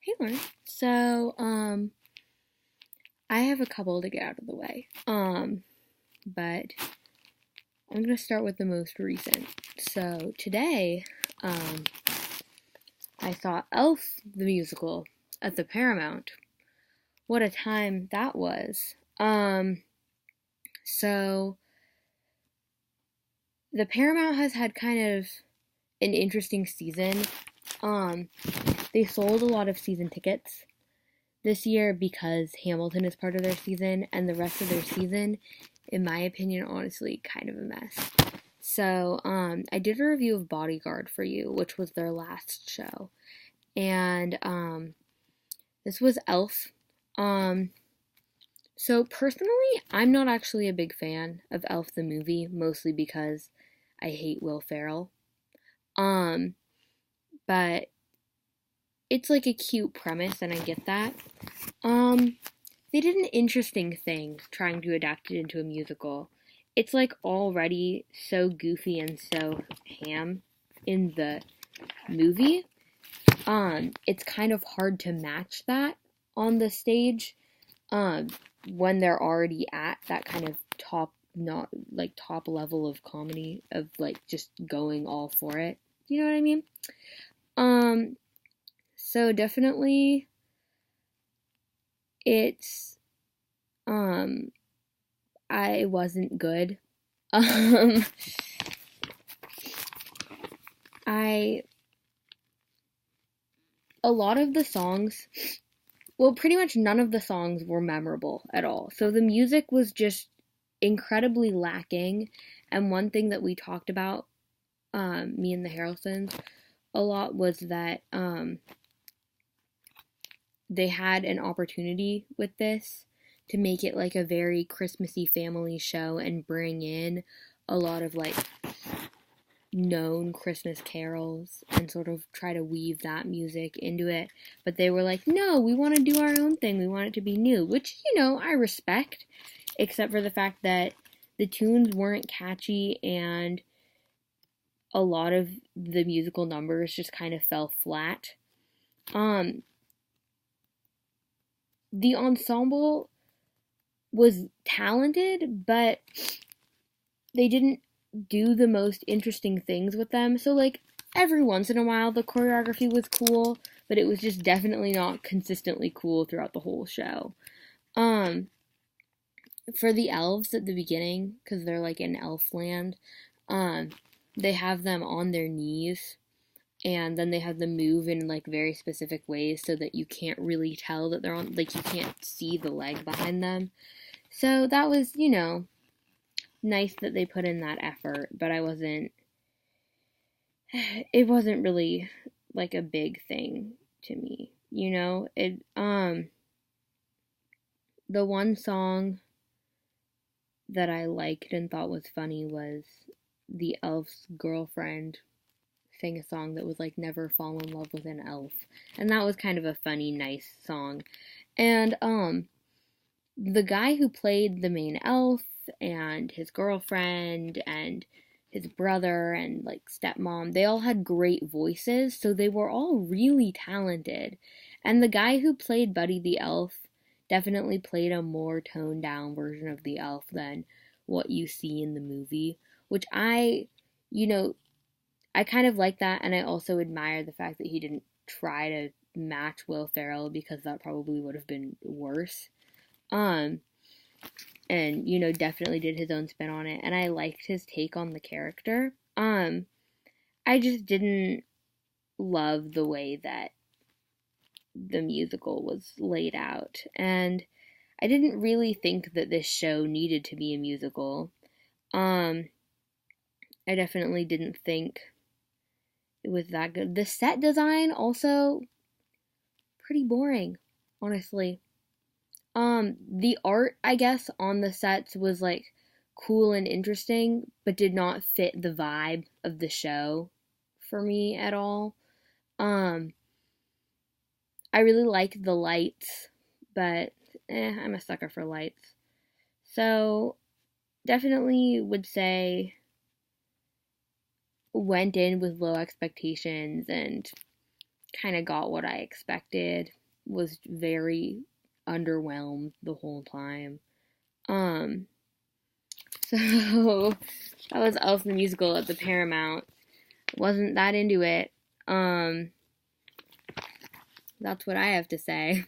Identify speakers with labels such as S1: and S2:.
S1: Hey Lauren. I have a couple to get out of the way. But I'm gonna start with the most recent. So today, um, I saw Elf the musical at the Paramount. What a time that was. So the Paramount has had kind of an interesting season. Um, they sold a lot of season tickets this year because Hamilton is part of their season, and the rest of their season, in my opinion, honestly, kind of a mess. So, I did a review of Bodyguard for you, which was their last show, and this was Elf. Um, so personally, I'm not actually a big fan of Elf the movie, mostly because I hate Will Ferrell. Um, but it's like a cute premise, and I get that. Um, they did an interesting thing trying to adapt it into a musical. It's like already so goofy and so ham in the movie. It's kind of hard to match that on the stage. Um, when they're already at that kind of top not like top level of comedy of like just going all for it. You know what I mean? Um, so definitely it's um I wasn't good. Um, I a lot of the songs, well, pretty much none of the songs were memorable at all. So the music was just incredibly lacking. And one thing that we talked about, me and the Harrelsons, a lot was that they had an opportunity with this to make it like a very Christmassy family show and bring in a lot of like known Christmas carols and sort of try to weave that music into it. But they were like, no, we want to do our own thing. We want it to be new, which, I respect, except for the fact that the tunes weren't catchy and a lot of the musical numbers just kind of fell flat. Um, the ensemble was talented, but they didn't do the most interesting things with them. So, like, every once in a while, the choreography was cool, but it was just definitely not consistently cool throughout the whole show. Um, for the elves at the beginning, because they're like in elf land, um, they have them on their knees, and then they have them move in like very specific ways so that you can't really tell that they're on, like, you can't see the leg behind them. So that was, nice that they put in that effort, but it wasn't really like a big thing to me, the one song that I liked and thought was funny was the elf's girlfriend sang a song that was like never fall in love with an elf. And that was kind of a funny, nice song. And the guy who played the main elf and his girlfriend and his brother and like stepmom, they all had great voices, so they were all really talented. And the guy who played Buddy the Elf definitely played a more toned down version of the elf than what you see in the movie, which you know, I kind of like that, and I also admire the fact that he didn't try to match Will Ferrell because that probably would have been worse. Um, and definitely did his own spin on it, and I liked his take on the character. I just didn't love the way that the musical was laid out, and I didn't really think that this show needed to be a musical. Um, I definitely didn't think it was that good. The set design also pretty boring, honestly. The art, I guess, on the sets was like cool and interesting, but did not fit the vibe of the show for me at all. Um, I really like the lights, but I'm a sucker for lights. So, definitely would say went in with low expectations and kind of got what I expected. Was very underwhelmed the whole time. Um, so that was Elf the Musical at the Paramount. Wasn't that into it. That's what I have to say.